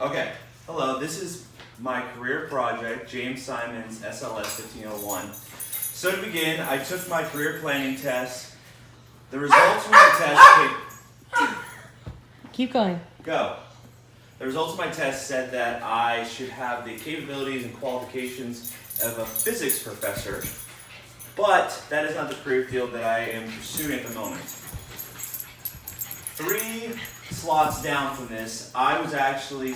Okay, hello, this is my career project, James Simon's SLS 1501. So to begin, I took my career planning test. The results from my test Keep going. Go. The results of my test said that I should have the capabilities and qualifications of a physics professor, but that is not the career field that I am pursuing at the moment. 3 slots down from this, I was actually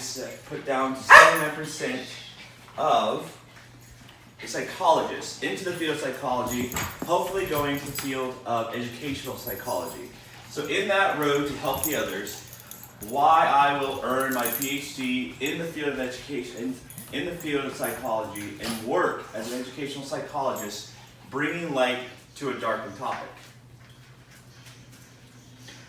put down to 79% of a psychologist into the field of psychology, hopefully going to the field of educational psychology. So in that road to help the others, why I will earn my PhD in the field of education, in the field of psychology, and work as an educational psychologist, bringing light to a darkened topic.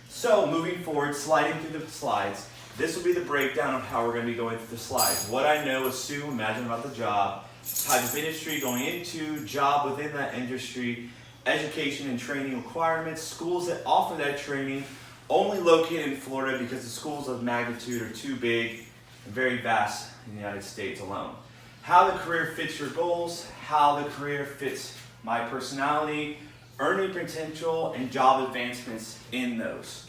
So moving forward, sliding through the slides, this will be the breakdown of how we're going to be going through the slides. What I know, assume, imagine about the job, type of industry going into, job within that industry, education and training requirements, schools that offer that training, only located in Florida because the schools of magnitude are too big and very vast in the United States alone. How the career fits your goals, how the career fits my personality, earning potential, and job advancements in those.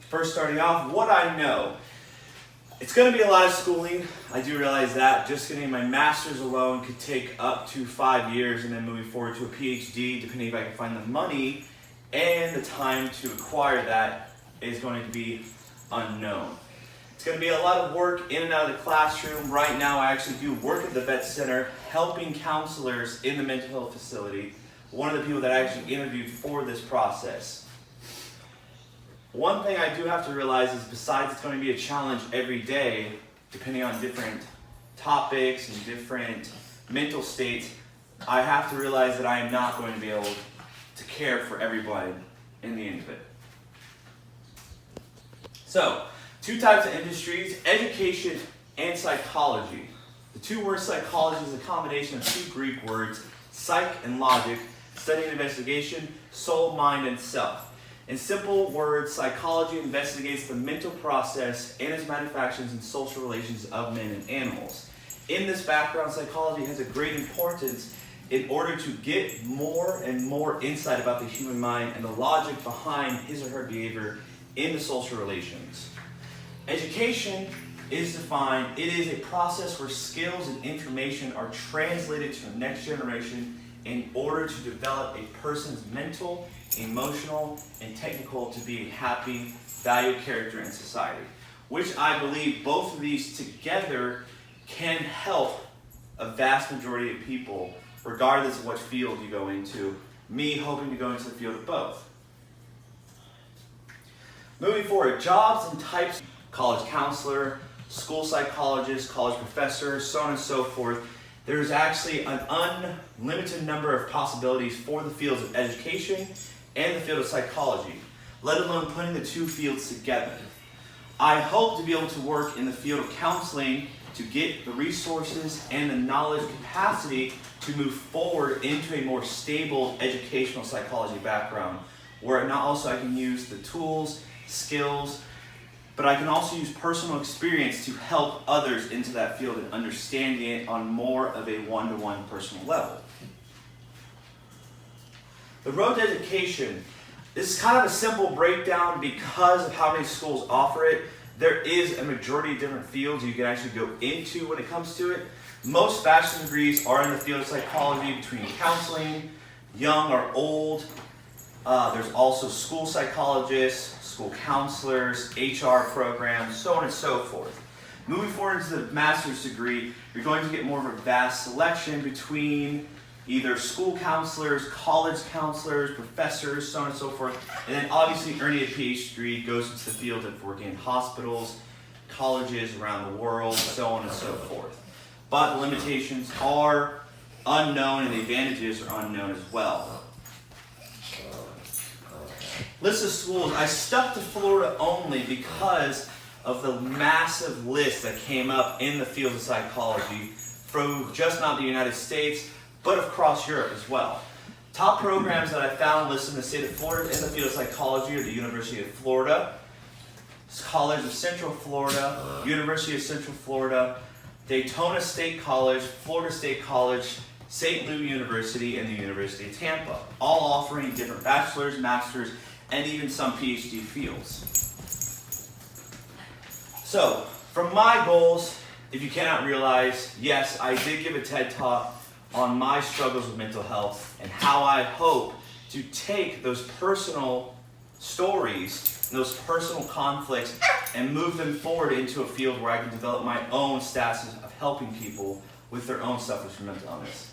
First, starting off, what I know. It's going to be a lot of schooling. I do realize that. Just getting my master's alone could take up to 5 years, and then moving forward to a PhD, depending if I can find the money and the time to acquire that, is going to be unknown. It's going to be a lot of work in and out of the classroom. Right now, I actually do work at the vet center, helping counselors in the mental health facility. One of the people that I actually interviewed for this process. One thing I do have to realize is, besides it's going to be a challenge every day, depending on different topics and different mental states, I have to realize that I am not going to be able to care for everybody in the end of it. So, 2 types of industries, education and psychology. The 2 words psychology is a combination of 2 Greek words, psych and logic, studying investigation, soul, mind, and self. In simple words, psychology investigates the mental process and its manifestations in social relations of men and animals. In this background, psychology has a great importance in order to get more and more insight about the human mind and the logic behind his or her behavior in the social relations. Education is defined, it is a process where skills and information are translated to the next generation in order to develop a person's mental, emotional, and technical to be a happy, valued character in society, which I believe both of these together can help a vast majority of people, regardless of what field you go into, me hoping to go into the field of both. Moving forward, jobs and types: college counselor, school psychologist, college professor, so on and so forth. There's actually an unlimited number of possibilities for the fields of education and the field of psychology, let alone putting the 2 fields together. I hope to be able to work in the field of counseling to get the resources and the knowledge capacity to move forward into a more stable educational psychology background, where not also I can use the tools, skills, but I can also use personal experience to help others into that field and understanding it on more of a one-to-one personal level. The road to education, this is kind of a simple breakdown because of how many schools offer it. There is a majority of different fields you can actually go into when it comes to it. Most bachelor's degrees are in the field of psychology, between counseling, young or old. There's also school psychologists, school counselors, HR programs, so on and so forth. Moving forward into the master's degree, you're going to get more of a vast selection between either school counselors, college counselors, professors, so on and so forth. And then obviously earning a PhD goes into the field of working in hospitals, colleges around the world, so on and so forth. But the limitations are unknown and the advantages are unknown as well. List of schools. I stuck to Florida only because of the massive list that came up in the field of psychology from just not the United States, but across Europe as well. Top programs that I found listed in the state of Florida in the field of psychology are the University of Florida, College of Central Florida, University of Central Florida, Daytona State College, Florida State College, St. Louis University, and the University of Tampa, all offering different bachelor's, master's, and even some PhD fields. So, from my goals, if you cannot realize, yes, I did give a TED Talk on my struggles with mental health and how I hope to take those personal stories and those personal conflicts and move them forward into a field where I can develop my own status of helping people with their own sufferings from mental illness.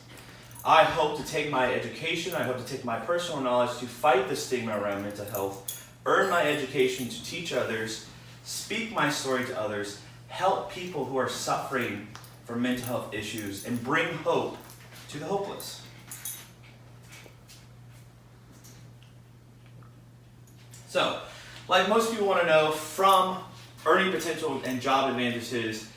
I hope to take my education, I hope to take my personal knowledge to fight the stigma around mental health, earn my education to teach others, speak my story to others, help people who are suffering from mental health issues, and bring hope to the hopeless. So, like most people want to know, from earning potential and job advantages,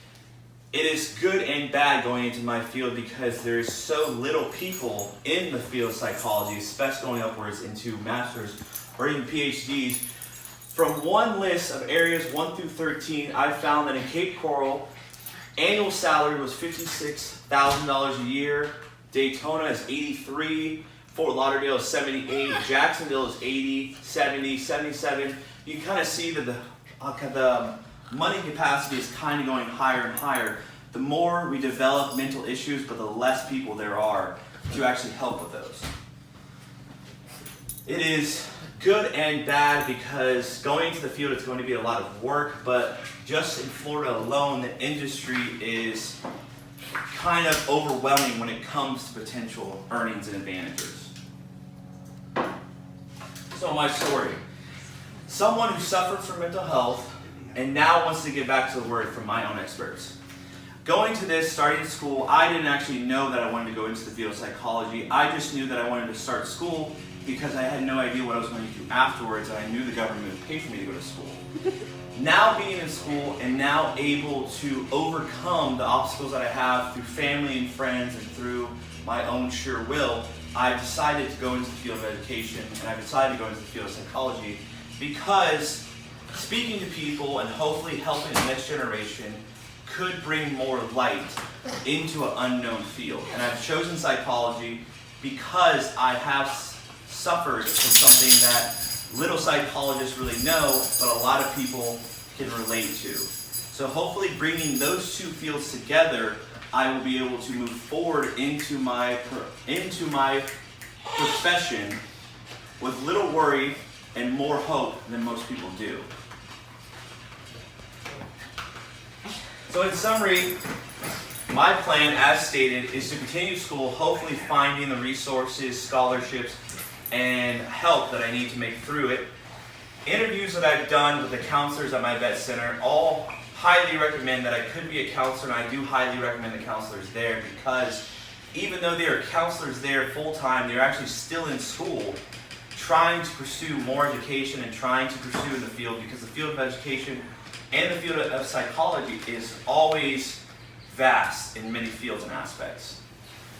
it is good and bad going into my field because there's so little people in the field of psychology, especially going upwards into masters or even PhDs. From one list of areas 1 through 13, I found that in Cape Coral, annual salary was $56,000 a year. Daytona is $83,000. Fort Lauderdale is $78,000. Jacksonville is $80,000, $70,000, $77,000. You can kind of see that the money capacity is kind of going higher and higher. The more we develop mental issues, but the less people there are to actually help with those. It is good and bad because going into the field is going to be a lot of work, but just in Florida alone, the industry is kind of overwhelming when it comes to potential earnings and advantages. So my story. Someone who suffered from mental health and now wants to get back to the word from my own experts. Going to this, starting school, I didn't actually know that I wanted to go into the field of psychology. I just knew that I wanted to start school because I had no idea what I was going to do afterwards, and I knew the government would pay for me to go to school. Now being in school and now able to overcome the obstacles that I have through family and friends and through my own sheer will, I decided to go into the field of education, and I decided to go into the field of psychology because speaking to people and hopefully helping the next generation could bring more light into an unknown field. And I've chosen psychology because I have suffered from something that little psychologists really know, but a lot of people can relate to. So hopefully bringing those two fields together, I will be able to move forward into my profession with little worry and more hope than most people do. So in summary, my plan, as stated, is to continue school, hopefully finding the resources, scholarships, and help that I need to make through it. Interviews that I've done with the counselors at my vet center all highly recommend that I could be a counselor, and I do highly recommend the counselors there because even though they are counselors there full-time, they're actually still in school trying to pursue more education and trying to pursue in the field because the field of education and the field of psychology is always vast in many fields and aspects.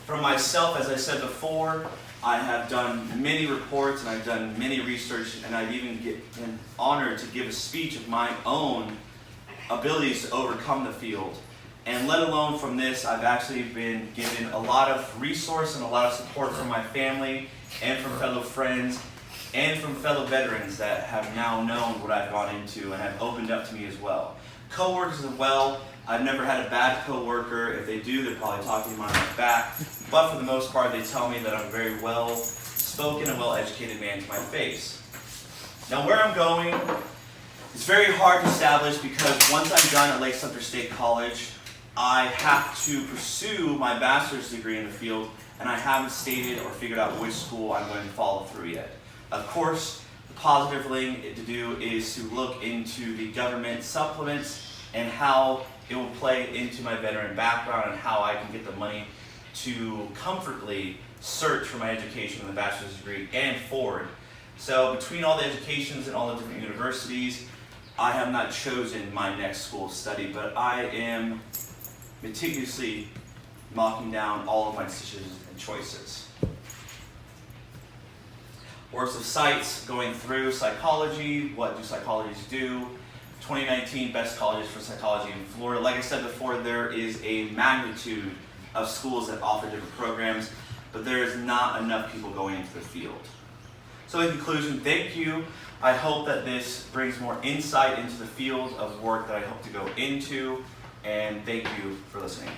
For myself, as I said before, I have done many reports and I've done many research, and I've even been honored to give a speech of my own abilities to overcome the field. And let alone from this, I've actually been given a lot of resource and a lot of support from my family and from fellow friends and from fellow veterans that have now known what I've gone into and have opened up to me as well. Co-workers as well. I've never had a bad co-worker. If they do, they're probably talking behind my back. But for the most part, they tell me that I'm a very well-spoken and well-educated man to my face. Now where I'm going, it's very hard to establish because once I'm done at Lake Sumter State College, I have to pursue my bachelor's degree in the field, and I haven't stated or figured out which school I'm going to follow through yet. Of course, the positive thing to do is to look into the government supplements and how it will play into my veteran background and how I can get the money to comfortably search for my education in the bachelor's degree and forward. So between all the educations and all the different universities, I have not chosen my next school of study, but I am meticulously marking down all of my decisions and choices. Works of sites, going through psychology, what do psychologists do, 2019 best colleges for psychology in Florida. Like I said before, there is a magnitude of schools that offer different programs, but there is not enough people going into the field. So in conclusion, thank you. I hope that this brings more insight into the field of work that I hope to go into, and thank you for listening.